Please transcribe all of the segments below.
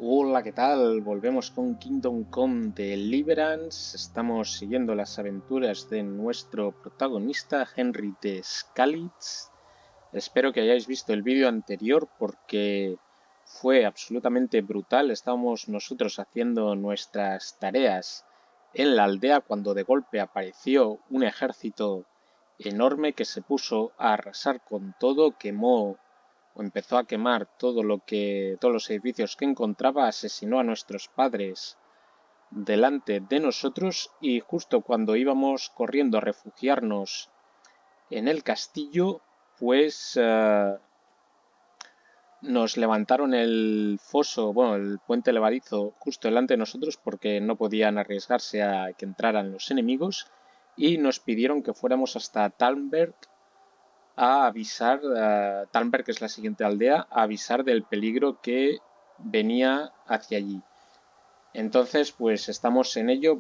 Hola, ¿qué tal? Volvemos con Kingdom Come Deliverance. Estamos siguiendo las aventuras de nuestro protagonista, Henry de Skalice. Espero que hayáis visto el vídeo anterior porque fue absolutamente brutal. Estábamos nosotros haciendo nuestras tareas en la aldea cuando de golpe apareció un ejército enorme que se puso a arrasar con todo, quemó o empezó a quemar todos los edificios que encontraba, asesinó a nuestros padres delante de nosotros y justo cuando íbamos corriendo a refugiarnos en el castillo, pues nos levantaron el foso, bueno, el puente levadizo justo delante de nosotros porque no podían arriesgarse a que entraran los enemigos y nos pidieron que fuéramos hasta Talmberk a avisar, Talmberk es la siguiente aldea, a avisar del peligro que venía hacia allí. Entonces, pues estamos en ello,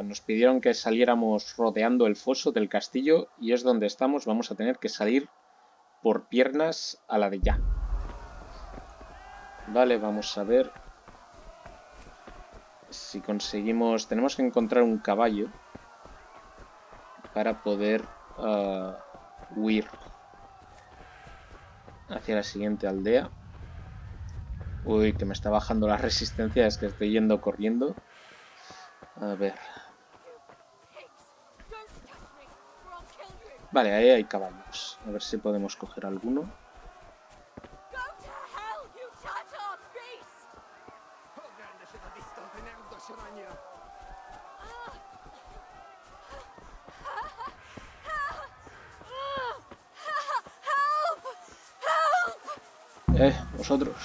nos pidieron que saliéramos rodeando el foso del castillo y es donde estamos, vamos a tener que salir por piernas a la de ya. Vale, vamos a ver si conseguimos, tenemos que encontrar un caballo para poder huir hacia la siguiente aldea. Uy, que me está bajando la resistencia, es que estoy yendo corriendo. A ver. Vale, ahí hay caballos. A ver si podemos coger alguno. Vosotros.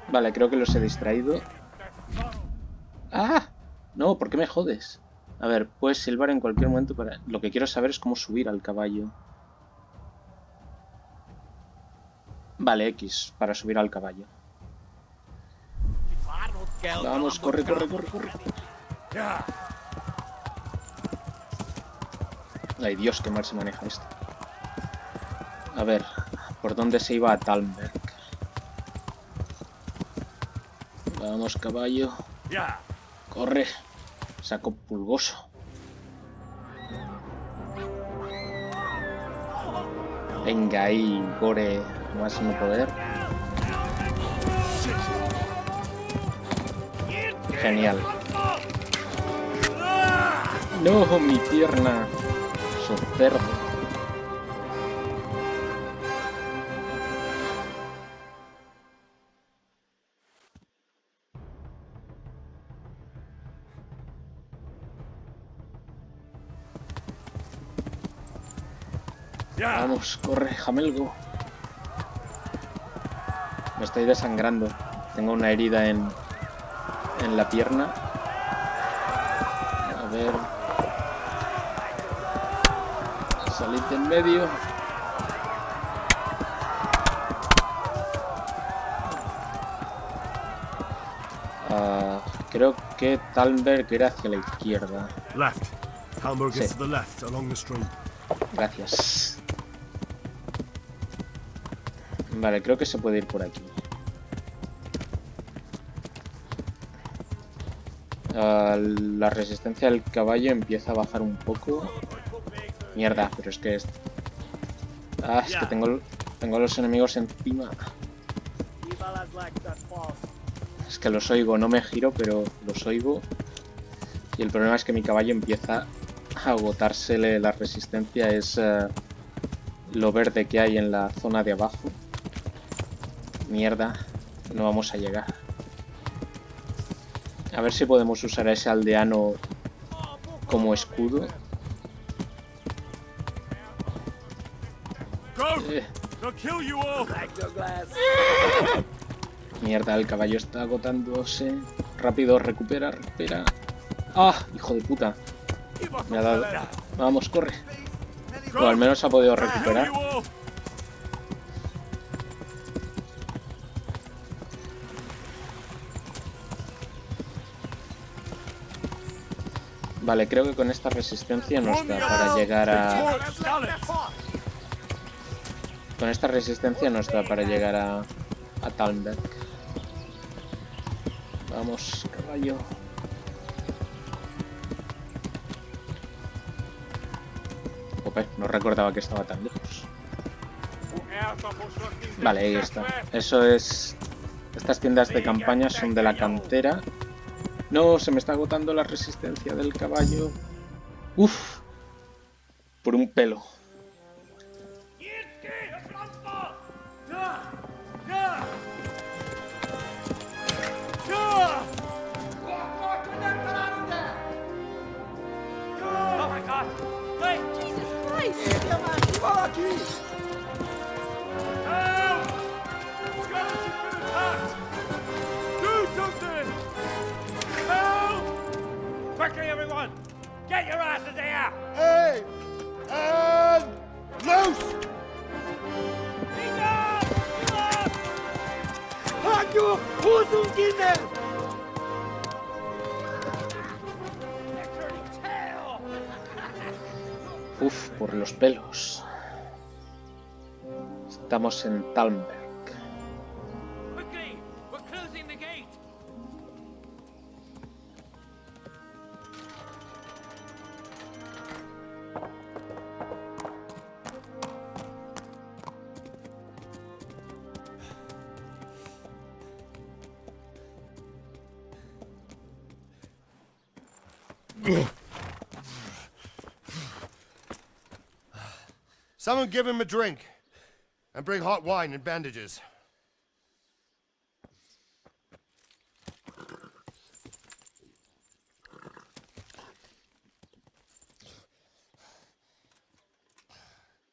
Vale, creo que los he distraído. ¡Ah! No, ¿por qué me jodes? A ver, puedes silbar en cualquier momento para... Lo que quiero saber es cómo subir al caballo. Vale, X, para subir al caballo. Vamos, corre, corre, corre, corre. Ay, Dios, qué mal se maneja esto. A ver, ¿por dónde se iba a Talmberk? Vamos, caballo. Corre. Saco pulgoso. Venga ahí, gore. Más no poder. Genial. No, mi pierna. So cerdo. Vamos, corre, jamelgo. Me estoy desangrando. Tengo una herida en la pierna. A ver. Salid de en medio. Creo que Talmberk era hacia la izquierda. Sí. Gracias. Vale, creo que se puede ir por aquí. La resistencia del caballo empieza a bajar un poco. Mierda, pero es que... es que tengo a los enemigos encima. Es que los oigo, no me giro, pero los oigo. Y el problema es que mi caballo empieza a agotársele la resistencia. Es lo verde que hay en la zona de abajo. Mierda, no vamos a llegar. A ver si podemos usar a ese aldeano como escudo. Mierda, el caballo está agotándose. Rápido, recupera, recupera. ¡Ah! Hijo de puta. Me ha dado... Vamos, corre. O al menos ha podido recuperar. Vale, creo que con esta resistencia nos da para llegar a... Con esta resistencia nos da para llegar a Talmberk. Vamos, caballo. Joder, no recordaba que estaba tan lejos. Vale, ahí está. Eso es... Estas tiendas de campaña son de la cantera. No, se me está agotando la resistencia del caballo. Uf, por un pelo. Quickly, everyone! Get your asses here! Hey! And loose! Hanyo! Huzungine! Uf, por los pelos. Estamos en Talmberk. Quickly! We're closing the gate! Someone give him a drink. And bring hot wine and bandages.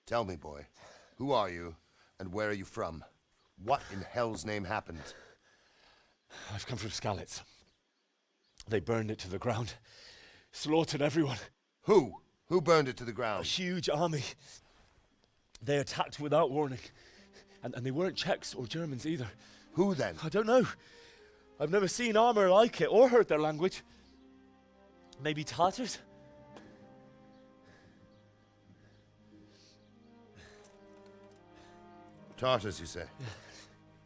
Tell me, boy, who are you and where are you from? What in hell's name happened? I've come from Skalice. They burned it to the ground. Slaughtered everyone. Who? Who burned it to the A ground? huge army. They attacked without warning. And they weren't Czechs or Germans either. Who then? I don't know. I've never seen armor like it or heard their language. Maybe Tatars? Tartars, you say? Yeah.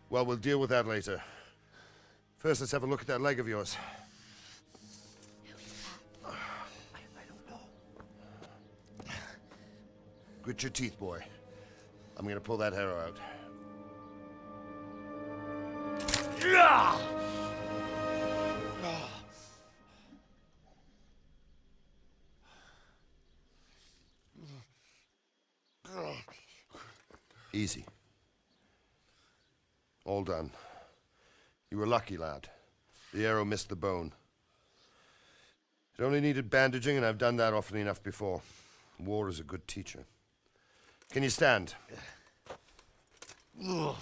Well, we'll deal with that later. First, let's have a look at that leg of yours. I don't know. Grit your teeth, boy. I'm gonna pull that arrow out. Easy. All done. You were lucky, lad. The arrow missed the bone. It only needed bandaging, and I've done that often enough before. War is a good teacher. Can you stand? There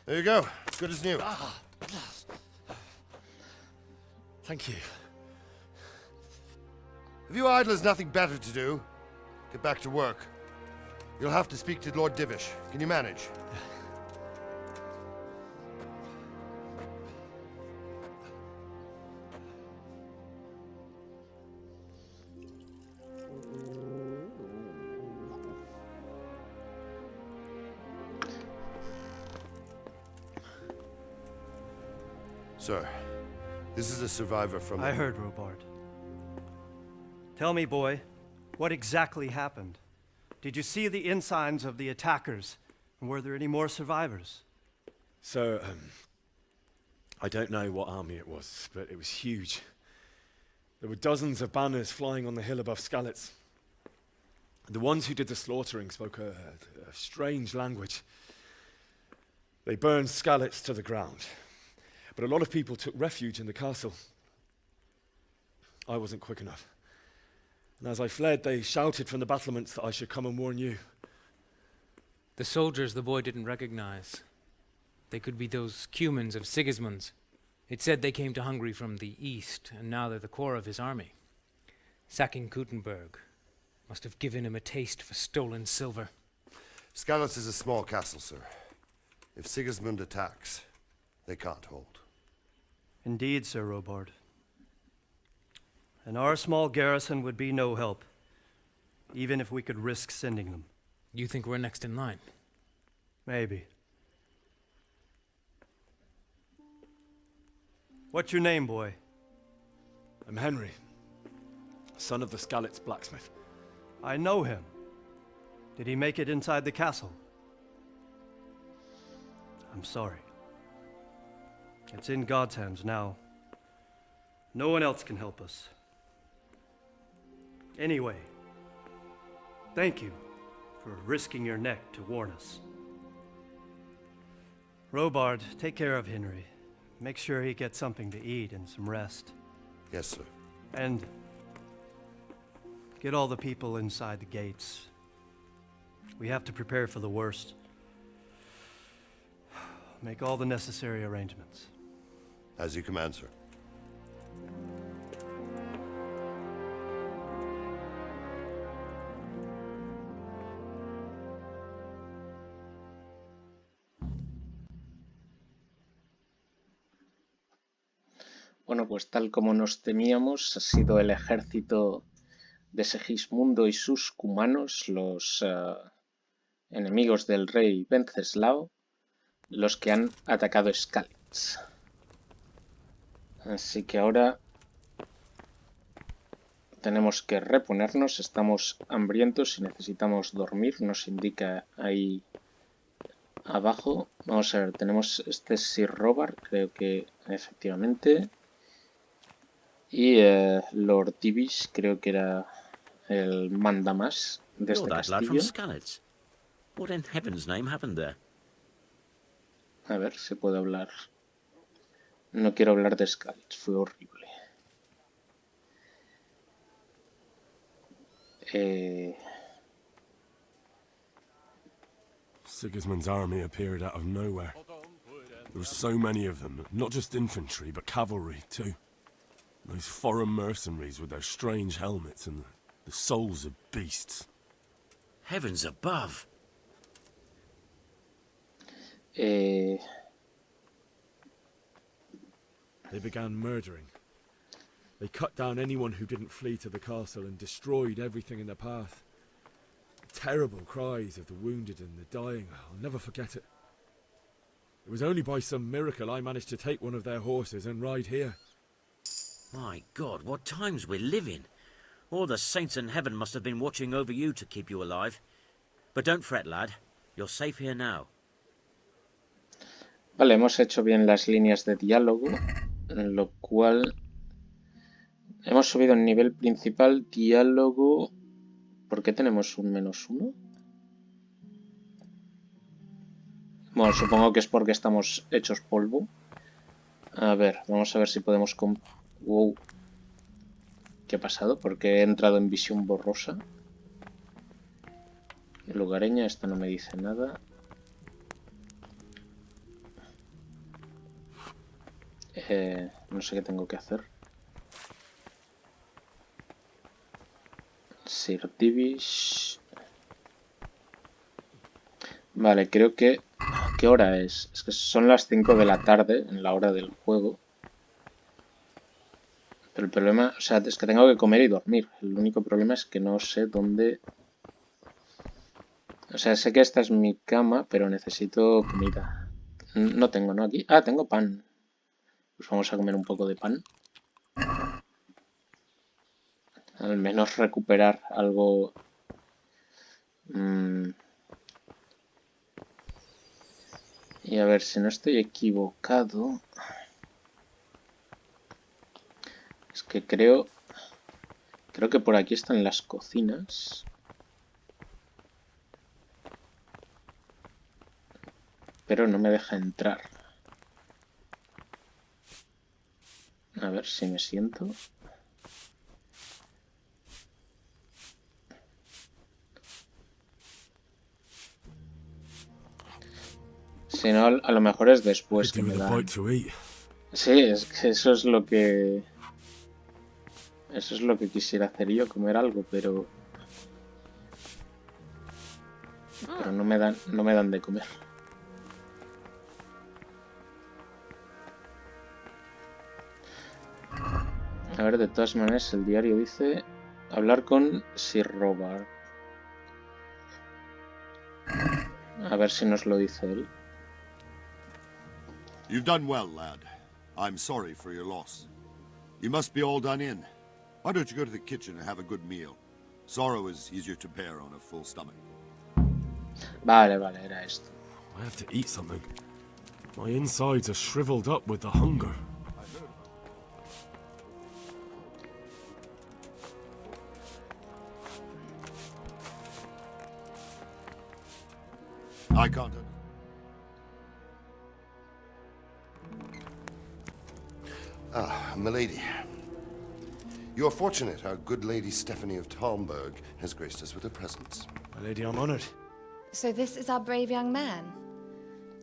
you go. Good as new. Thank you. If you idlers nothing better to do, get back to work. You'll have to speak to Lord Divish. Can you manage? Sir, this is a survivor from... I heard, Robard. Tell me, boy, what exactly happened? Did you see the ensigns of the attackers? And were there any more survivors? So, I don't know what army it was, but it was huge. There were dozens of banners flying on the hill above Skalice. The ones who did the slaughtering spoke a strange language. They burned Skalice to the ground. But a lot of people took refuge in the castle. I wasn't quick enough. And as I fled, they shouted from the battlements that I should come and warn you. The soldiers the boy didn't recognize. They could be those Cumans of Sigismund's. It said they came to Hungary from the east, and now they're the core of his army. Sacking Kuttenberg must have given him a taste for stolen silver. Skalice is a small castle, sir. If Sigismund attacks, they can't hold. Indeed, Sir Robard. And our small garrison would be no help, even if we could risk sending them. You think we're next in line? Maybe. What's your name, boy? I'm Henry, son of the Skalice blacksmith. I know him. Did he make it inside the castle? I'm sorry. It's in God's hands now. No one else can help us. Anyway, thank you for risking your neck to warn us. Robard, take care of Henry. Make sure he gets something to eat and some rest. Yes, sir. And get all the people inside the gates. We have to prepare for the worst. Make all the necessary arrangements. As you command, sir. Bueno, pues tal como nos temíamos, ha sido el ejército de Segismundo y sus cumanos, los enemigos del rey Wenceslao, los que han atacado Skalice. Así que ahora tenemos que reponernos, estamos hambrientos y necesitamos dormir, nos indica ahí abajo. Vamos a ver, tenemos este Sir Robert, creo que efectivamente. Y Lord Divish, creo que era el mandamás de este You're that lad from castillo. Skalice. What in heaven's name happened there? A ver, se puede hablar. No quiero hablar de Skalice, fue horrible. Sigismund's army appeared out of nowhere. There were so many of them, not just infantry, but cavalry too. Those foreign mercenaries with their strange helmets and the souls of beasts. Heavens above! They began murdering. They cut down anyone who didn't flee to the castle and destroyed everything in their path. Terrible cries of the wounded and the dying. I'll never forget it. It was only by some miracle I managed to take one of their horses and ride here. My God, what times we live in! All the saints in heaven must have been watching over you to keep you alive. But don't fret, lad. You're safe here now. Vale, hemos hecho bien las líneas de diálogo, en lo cual hemos subido el nivel principal, diálogo. ¿Por qué tenemos un -1? Bueno, supongo que es porque estamos hechos polvo. A ver, vamos a ver si podemos... Wow. ¿Qué ha pasado? Porque he entrado en visión borrosa. Lugareña, esto no me dice nada. No sé qué tengo que hacer. Sir Divish. Vale, creo que... ¿Qué hora es? Es que son las 5 de la tarde, en la hora del juego. Pero el problema, o sea, es que tengo que comer y dormir. El único problema es que no sé dónde... O sea, sé que esta es mi cama, pero necesito comida. No tengo, ¿no? Aquí. Ah, tengo pan. Pues vamos a comer un poco de pan. Al menos recuperar algo... Y a ver, si no estoy equivocado... Es que creo que por aquí están las cocinas. Pero no me deja entrar. A ver si me siento. Si no, a lo mejor es después que me dan. Sí, es que eso es lo que... Eso es lo que quisiera hacer yo, comer algo, pero no me dan de comer. A ver, de todas maneras, el diario dice hablar con Sir Robert. A ver si nos lo dice él. You've done well, lad. I'm sorry for your loss. You must be all done in. Why don't you go to the kitchen and have a good meal? Sorrow is easier to bear on a full stomach. Vale, era esto. I have to eat something. My insides are shriveled up with the hunger. I can't. Ah, milady. You are fortunate our good lady Stephanie of Talmberk has graced us with her presence. My lady, I'm honored. So this is our brave young man.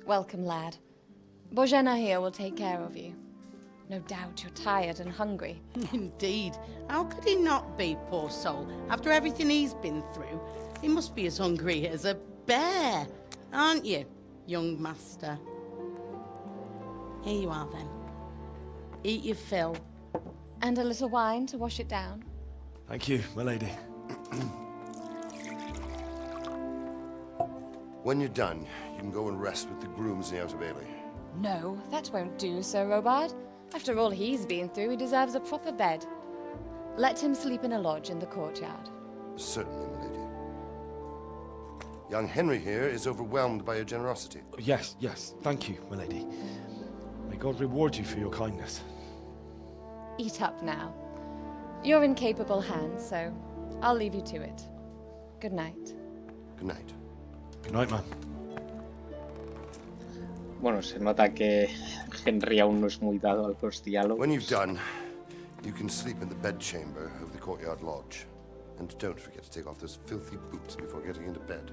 Welcome, lad. Bozhena here will take care of you. No doubt you're tired and hungry. Indeed. How could he not be, poor soul? After everything he's been through, he must be as hungry as a bear. Aren't you, young master? Here you are, then. Eat your fill. And a little wine to wash it down. Thank you, my lady. When you're done, you can go and rest with the grooms in the Outer Bailey. No, that won't do, Sir Robard. After all he's been through, he deserves a proper bed. Let him sleep in a lodge in the courtyard. Certainly, milady. Young Henry here is overwhelmed by your generosity. Yes, thank you, my lady. May God reward you for your kindness. Eat up now. You're in capable hands, so I'll leave you to it. Good night. Good night. Good night, man. Bueno, se nota que Henry aún no es muy dado a los diálogos. When you've done, you can sleep in the bedchamber of the courtyard lodge. And don't forget to take off those filthy boots before getting into bed.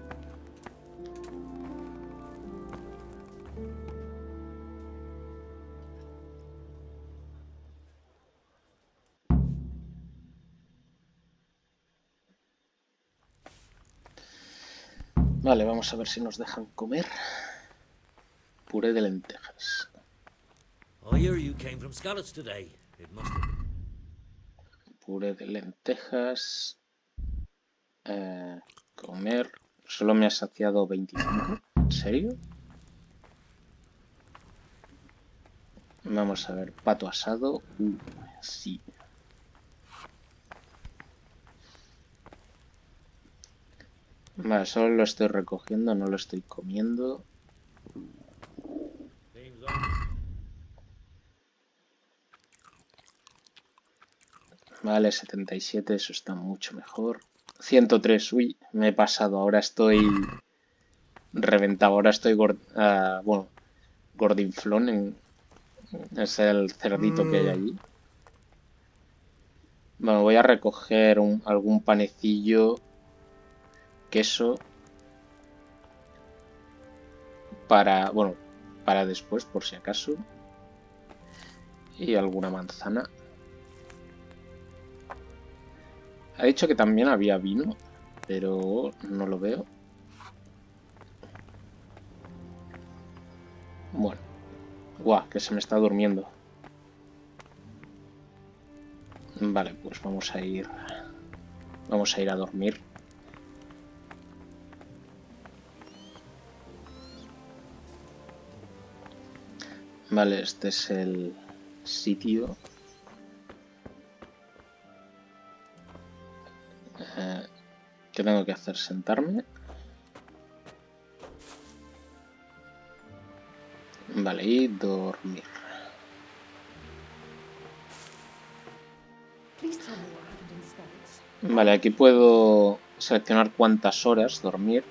Vale, vamos a ver si nos dejan comer. Puré de lentejas. I hear you came from Skalice today. It must have... Puré de lentejas. Comer. Solo me ha saciado 25. ¿En serio? Vamos a ver. Pato asado. Sí. Vale, solo lo estoy recogiendo, no lo estoy comiendo. Vale, 77, eso está mucho mejor. 103, uy, me he pasado, ahora estoy reventado, ahora estoy bueno, gordinflón, es el cerdito que hay allí. Bueno, voy a recoger algún panecillo, queso, para después, por si acaso, y alguna manzana. Ha dicho que también había vino, pero no lo veo. Bueno, guau, que se me está durmiendo. Vale, pues vamos a ir a dormir. Vale, este es el sitio. ¿Qué tengo que hacer? ¿Sentarme? Vale, y dormir. Vale, aquí puedo seleccionar cuántas horas dormir.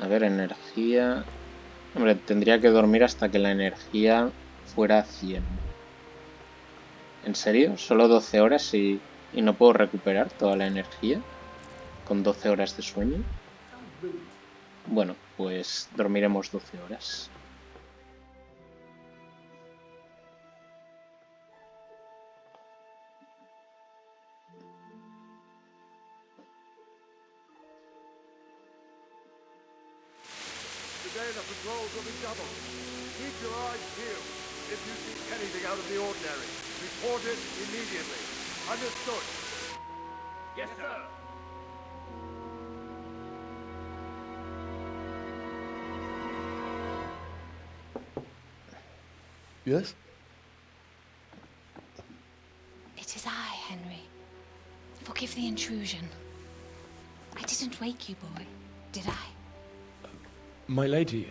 A ver, energía... Hombre, tendría que dormir hasta que la energía fuera 100. ¿En serio? ¿Solo 12 horas y no puedo recuperar toda la energía con 12 horas de sueño? Bueno, pues dormiremos 12 horas. Today the patrols will be doubled. Keep your eyes peeled. If you see anything out of the ordinary, report it immediately. Understood? Yes, sir. Yes? It is I, Henry. Forgive the intrusion. I didn't wake you, boy, did I? My lady,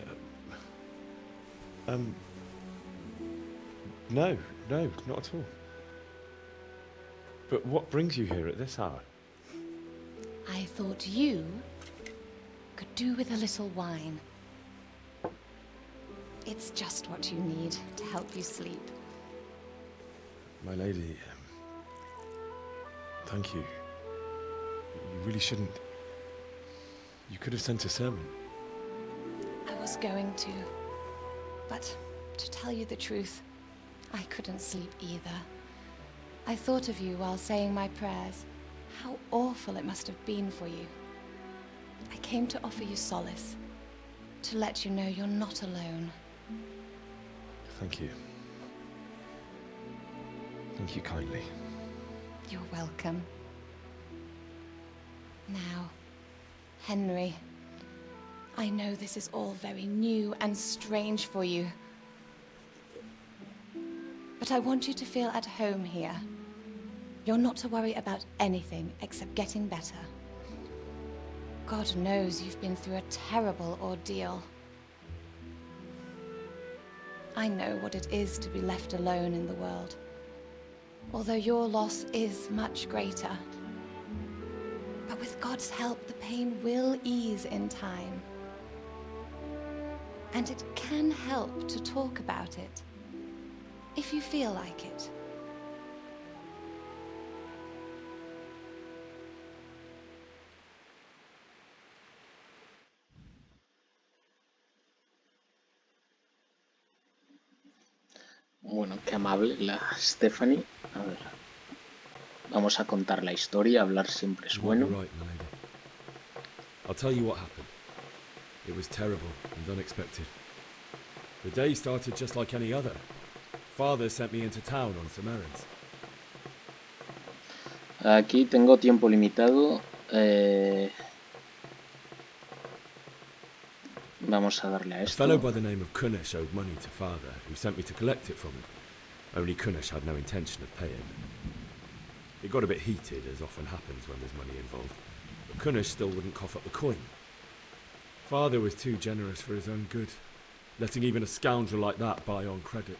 no, not at all. But what brings you here at this hour? I thought you could do with a little wine. It's just what you need to help you sleep. My lady, thank you. You really shouldn't. You could have sent a sermon. I was going to. But to tell you the truth, I couldn't sleep either. I thought of you while saying my prayers. How awful it must have been for you. I came to offer you solace. To let you know you're not alone. Thank you. Thank you kindly. You're welcome. Now, Henry, I know this is all very new and strange for you. But I want you to feel at home here. You're not to worry about anything except getting better. God knows you've been through a terrible ordeal. I know what it is to be left alone in the world, although your loss is much greater. But with God's help, the pain will ease in time. And it can help to talk about it, if you feel like it. Bueno, qué amable la Stephanie. A ver, vamos a contar la historia, hablar siempre es bueno. You're right, my lady. I'll tell you what happened. It was terrible and unexpected. The day started just like any other. Father sent me into town on some errands. Aquí tengo tiempo limitado. Vamos a darle a A esto. fellow by the name of Kunesh owed money to father, who sent me to collect it from him. Only Kunesh had no intention of paying. It got a bit heated, as often happens when there's money involved, but Kunesh still wouldn't cough up the coin. Father was too generous for his own good, letting even a scoundrel like that buy on credit.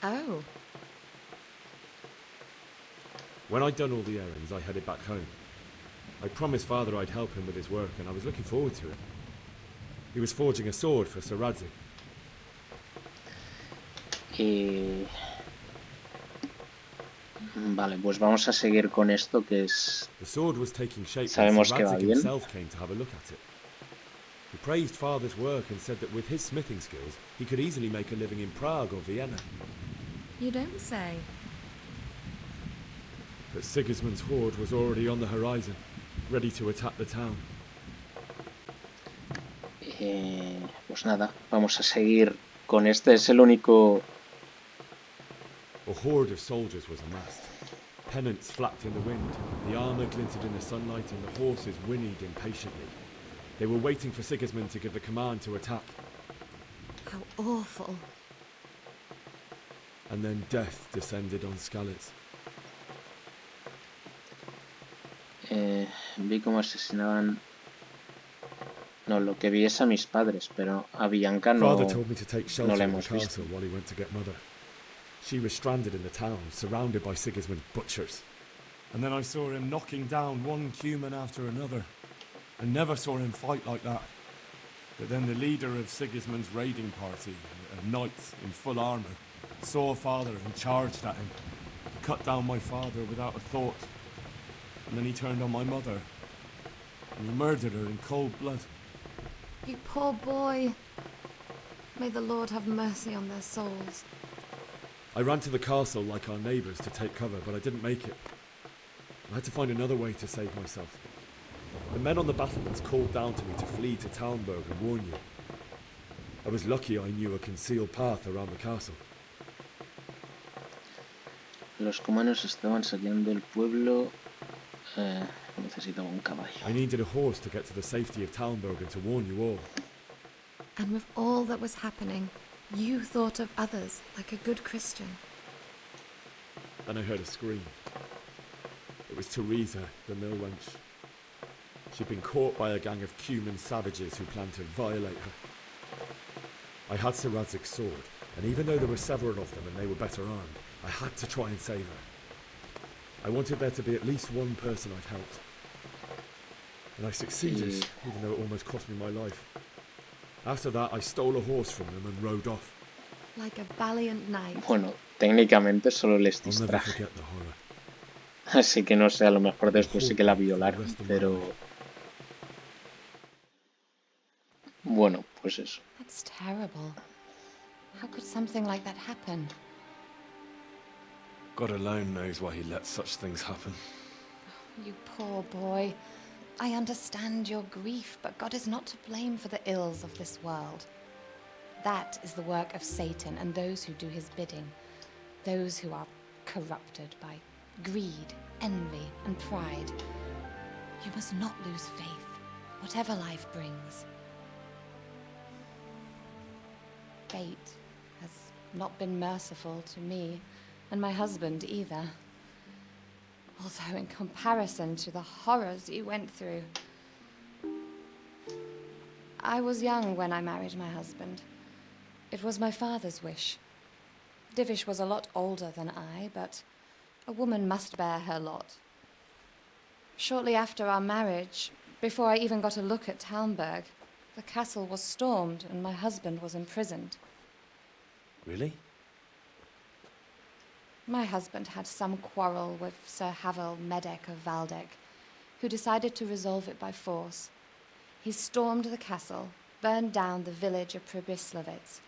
Oh. When I'd done all the errands, I headed back home. I promised father I'd help him with his work, and I was looking forward to it. He was forging a sword for Sir Radzik. Vale, pues vamos a seguir con esto que es... The sword was taking shape Sabemos when que Sir va Radzik bien. himself came to have a look at it. He praised father's work and said that with his smithing skills, he could easily make a living in Prague or Vienna. You don't say. But Sigismund's horde was already on the horizon, ready to attack the town. Pues nada, vamos a seguir con este. Es el único... A horde of soldiers was amassed. Pennants flapped in the wind, the armour glinted in the sunlight, and the horses whinnied impatiently. They were waiting for Sigismund to give the command to attack. How awful. And then death descended on Skalice. Vi cómo asesinaban... No, lo que vi es a mis padres, pero a Bianca no, Father told me to take no shelter la in the hemos visto. castle while he went to get mother. She was stranded in the town, surrounded by Sigismund's butchers. And then I saw him knocking down one human after another. I never saw him fight like that. But then the leader of Sigismund's raiding party, a knight in full armour, saw father and charged at him. He cut down my father without a thought. And then he turned on my mother. And he murdered her in cold blood. You poor boy. May the Lord have mercy on their souls. I ran to the castle like our neighbours to take cover, but I didn't make it. I had to find another way to save myself. The men on the battlements called down to me to flee to Talmberk and warn you. I was lucky I knew a concealed path around the castle. Los cumanos estaban saqueando el pueblo. Necesitaba un caballo. I needed a horse to get to the safety of Talmberk and to warn you all. And with all that was happening, You thought of others like a good Christian. Then I heard a scream. It was Teresa, the mill wench. She'd been caught by a gang of Cuman savages who planned to violate her. I had Sir Radzig's sword, and even though there were several of them and they were better armed, I had to try and save her. I wanted there to be at least one person I'd helped. And I succeeded, even though it almost cost me my life. After that, I stole a horse from them and rode off. Like a valiant knight. Bueno, técnicamente solo les I'll never distraje. forget the horror. Así que no sé, a lo mejor después sí que la violaron, pero... Bueno, pues eso. That's terrible. How could something like that happen? God alone knows why he lets such things happen. You poor boy. I understand your grief, but God is not to blame for the ills of this world. That is the work of Satan and those who do his bidding. Those who are corrupted by greed, envy, and pride. You must not lose faith, whatever life brings. Fate has not been merciful to me, and my husband either. Although in comparison to the horrors you went through. I was young when I married my husband. It was my father's wish. Divish was a lot older than I, but a woman must bear her lot. Shortly after our marriage, before I even got a look at Talmberk, the castle was stormed and my husband was imprisoned. Really? My husband had some quarrel with Sir Havel Medek of Valdek, who decided to resolve it by force. He stormed the castle, burned down the village of Pribyslavitz,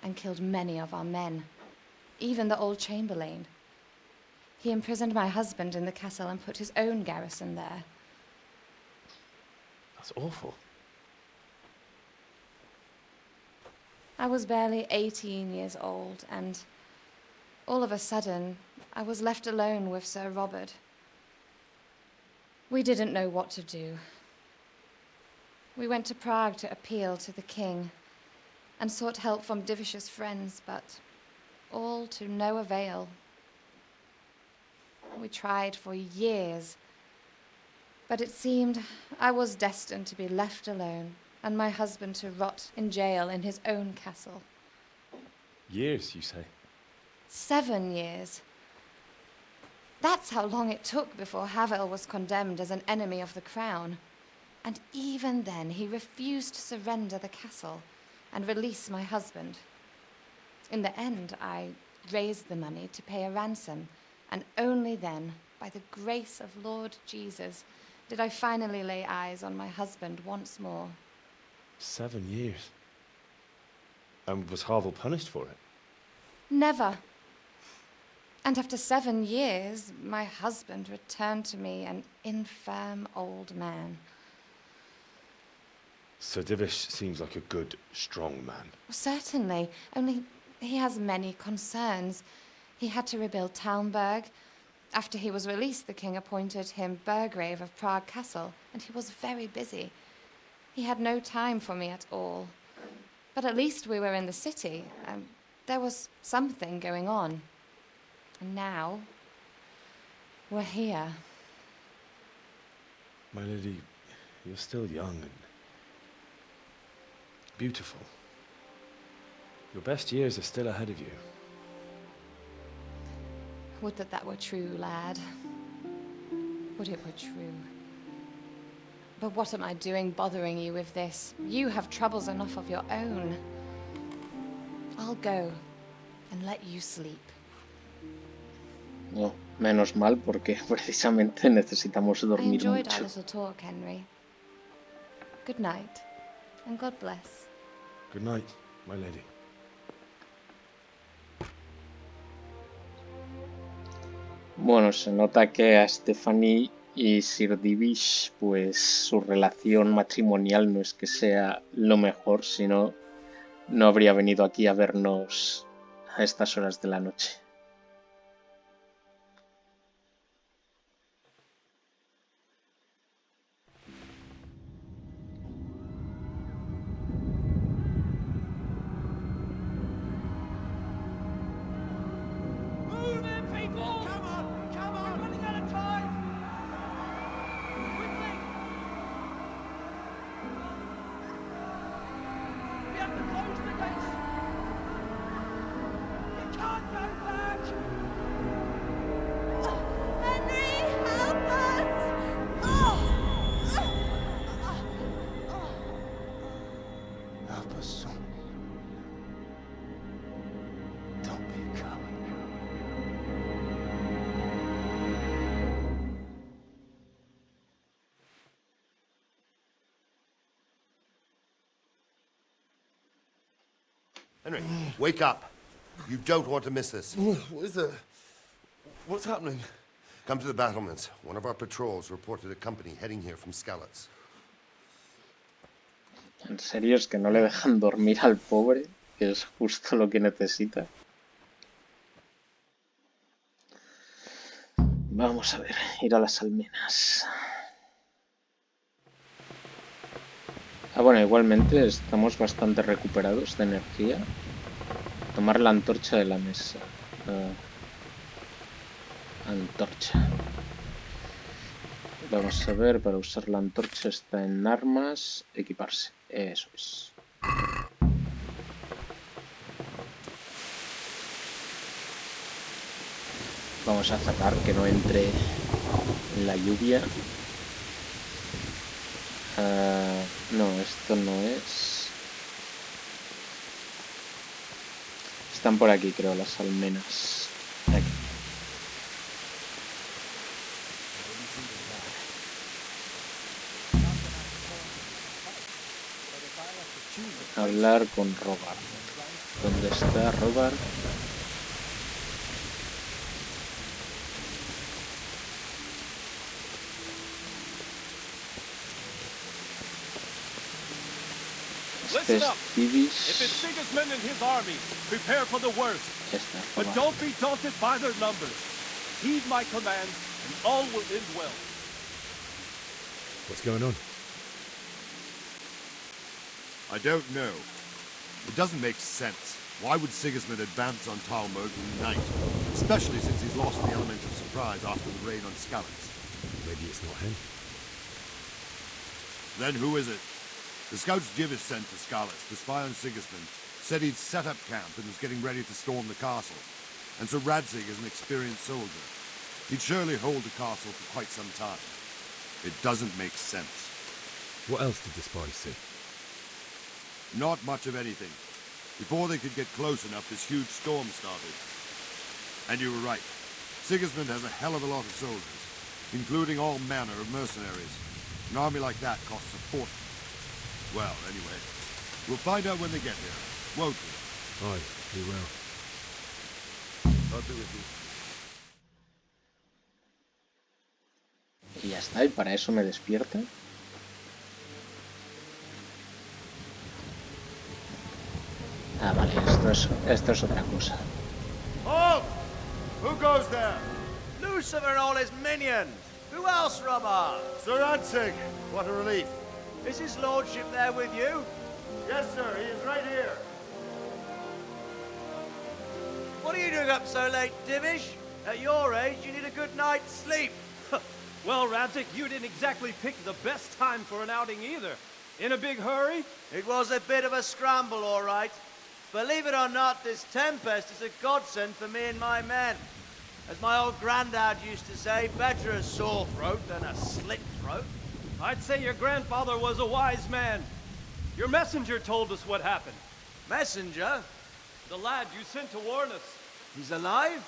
and killed many of our men, even the old chamberlain. He imprisoned my husband in the castle and put his own garrison there. That's awful. I was barely 18 years old, and all of a sudden, I was left alone with Sir Robert. We didn't know what to do. We went to Prague to appeal to the king and sought help from Divish's friends, but all to no avail. We tried for years, but it seemed I was destined to be left alone and my husband to rot in jail in his own castle. Years, you say? 7 years. That's how long it took before Havel was condemned as an enemy of the crown. And even then, he refused to surrender the castle and release my husband. In the end, I raised the money to pay a ransom, and only then, by the grace of Lord Jesus, did I finally lay eyes on my husband once more. 7 years? And was Havel punished for it? Never. And after 7 years, my husband returned to me an infirm old man. Sir Divish seems like a good, strong man. Certainly, only he has many concerns. He had to rebuild Talmberk. After he was released, the king appointed him Burgrave of Prague Castle, and he was very busy. He had no time for me at all. But at least we were in the city, and there was something going on. And now, we're here. My lady, you're still young and beautiful. Your best years are still ahead of you. Would that that were true, lad. Would it were true. But what am I doing bothering you with this? You have troubles enough of your own. I'll go and let you sleep. No, menos mal porque precisamente necesitamos I dormir enjoyed our mucho. little talk, Henry. Good night, and God bless. Good night, my lady. Bueno, se nota que a Stephanie y Sir Divish, pues su relación matrimonial no es que sea lo mejor, sino no habría venido aquí a vernos a estas horas de la noche. Henry, wake up. You don't want to miss this. What is it? What's happening? Come to the battlements. One of our patrols reported a company heading here from Skalice. En serio, es que no le dejan dormir al pobre, que es justo lo que necesita. Vamos a ver, ir a las almenas. Ah, bueno, igualmente estamos bastante recuperados de energía. Tomar la antorcha de la mesa. Antorcha. Vamos a ver, para usar la antorcha está en armas, equiparse. Eso es. Vamos a zapar que no entre la lluvia. No, esto no es. Están por aquí, creo, las almenas. Aquí. Hablar con Robert. ¿Dónde está Robert? Listen up. If it's Sigismund and his army, prepare for the worst. But don't be daunted by their numbers. Heed my commands, and all will end well. What's going on? I don't know. It doesn't make sense. Why would Sigismund advance on Talmberk in the night? Especially since he's lost the element of surprise after the raid on Skalice. Maybe it's not him. Then who is it? The scouts Divish sent to Skalice to spy on Sigismund said he'd set up camp and was getting ready to storm the castle. And Sir Radzig is an experienced soldier. He'd surely hold the castle for quite some time. It doesn't make sense. What else did the spies see? Not much of anything. Before they could get close enough, this huge storm started. And you were right. Sigismund has a hell of a lot of soldiers, including all manner of mercenaries. An army like that costs a fortune. Well, anyway, we'll find out when they get here, won't we? Aye, we will. I'll be with you. Y ya está, y para eso me despierta. Ah, vale, esto es otra cosa. Halt! Who goes there? Lucifer and all his minions! Who else, Robert? Sir Radzig! What a relief. Is his lordship there with you? Yes, sir, he is right here. What are you doing up so late, Divish? At your age, you need a good night's sleep. Well, Radzig, you didn't exactly pick the best time for an outing either. In a big hurry? It was a bit of a scramble, all right. Believe it or not, this tempest is a godsend for me and my men. As my old granddad used to say, better a sore throat than a slit throat. I'd say your grandfather was a wise man. Your messenger told us what happened. Messenger? The lad you sent to warn us. He's alive?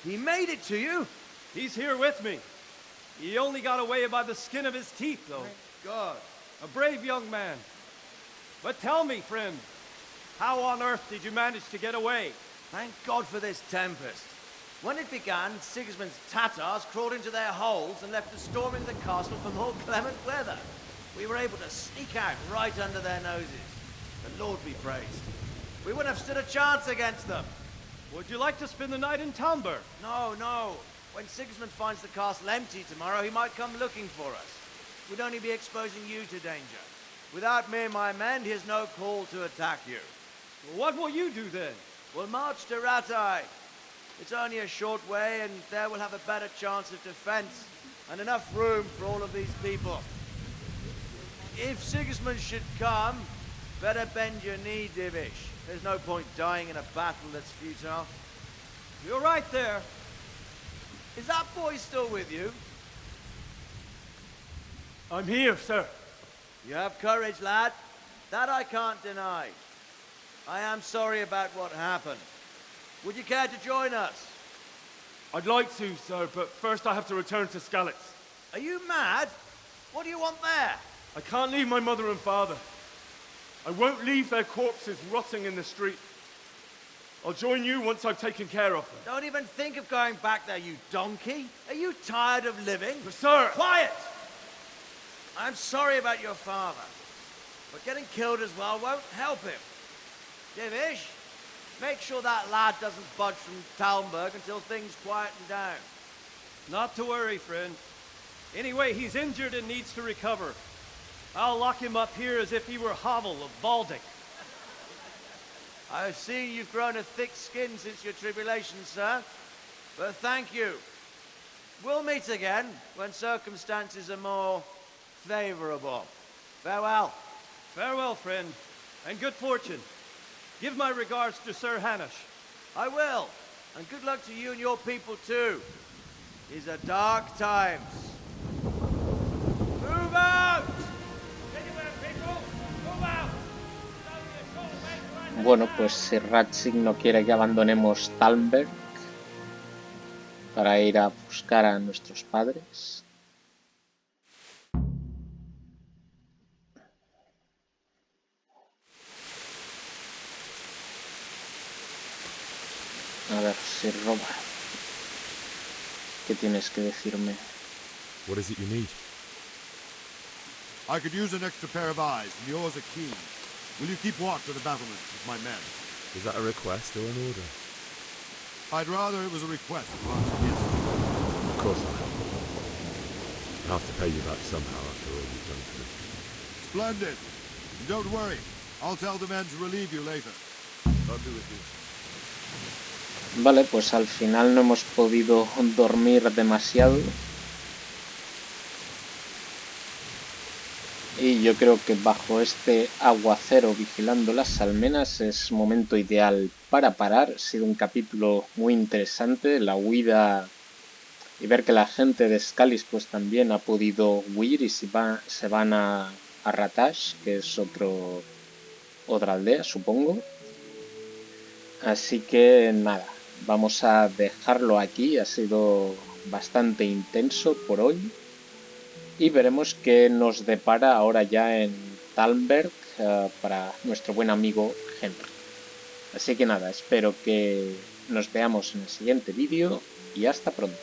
He made it to you? He's here with me. He only got away by the skin of his teeth, though. Thank God. A brave young man. But tell me, friend, how on earth did you manage to get away? Thank God for this tempest. When it began, Sigismund's Tatars crawled into their holes and left us storming the castle for more clement weather. We were able to sneak out right under their noses. The Lord be praised. We wouldn't have stood a chance against them. Would you like to spend the night in Talmberk? No, no. When Sigismund finds the castle empty tomorrow, he might come looking for us. We'd only be exposing you to danger. Without me and my men, he has no call to attack you. What will you do then? We'll march to Ratai. It's only a short way, and there we'll have a better chance of defense, and enough room for all of these people. If Sigismund should come, better bend your knee, Divish. There's no point dying in a battle that's futile. You're right there. Is that boy still with you? I'm here, sir. You have courage, lad. That I can't deny. I am sorry about what happened. Would you care to join us? I'd like to, sir, but first I have to return to Skalice. Are you mad? What do you want there? I can't leave my mother and father. I won't leave their corpses rotting in the street. I'll join you once I've taken care of them. Don't even think of going back there, you donkey. Are you tired of living? But sir! Quiet! I'm sorry about your father, but getting killed as well won't help him. Divish, make sure that lad doesn't budge from Talmberk until things quieten down. Not to worry, friend. Anyway, he's injured and needs to recover. I'll lock him up here as if he were Hovel of Baldic. I've seen you've grown a thick skin since your tribulation, sir. But thank you. We'll meet again when circumstances are more favorable. Farewell. Farewell, friend, and good fortune. Give my regards to Sir Hanush. I will. And good luck to you and your people too. These are dark times. Move out! Bueno, pues si Ratzig no quiere que abandonemos Talmberk para ir a buscar a nuestros padres. A ver si roba. ¿Qué tienes que decirme? What is it you need? I could use an extra pair of eyes, and yours are keen. Will you keep watch of the battlements with my men? Is that a request or an order? I'd rather it was a request, but yes. Of course I have. I'll have to pay you back somehow after all you've done for me. Splendid. And don't worry. I'll tell the men to relieve you later. I'll do it here. Vale, pues al final no hemos podido dormir demasiado. Y yo creo que bajo este aguacero vigilando las almenas es momento ideal para parar. Ha sido un capítulo muy interesante, la huida y ver que la gente de Skalice pues también ha podido huir y se van a Ratash, que es otra aldea, supongo. Así que nada, vamos a dejarlo aquí, ha sido bastante intenso por hoy. Y veremos qué nos depara ahora ya en Talmberk para nuestro buen amigo Henry. Así que nada, espero que nos veamos en el siguiente vídeo y hasta pronto.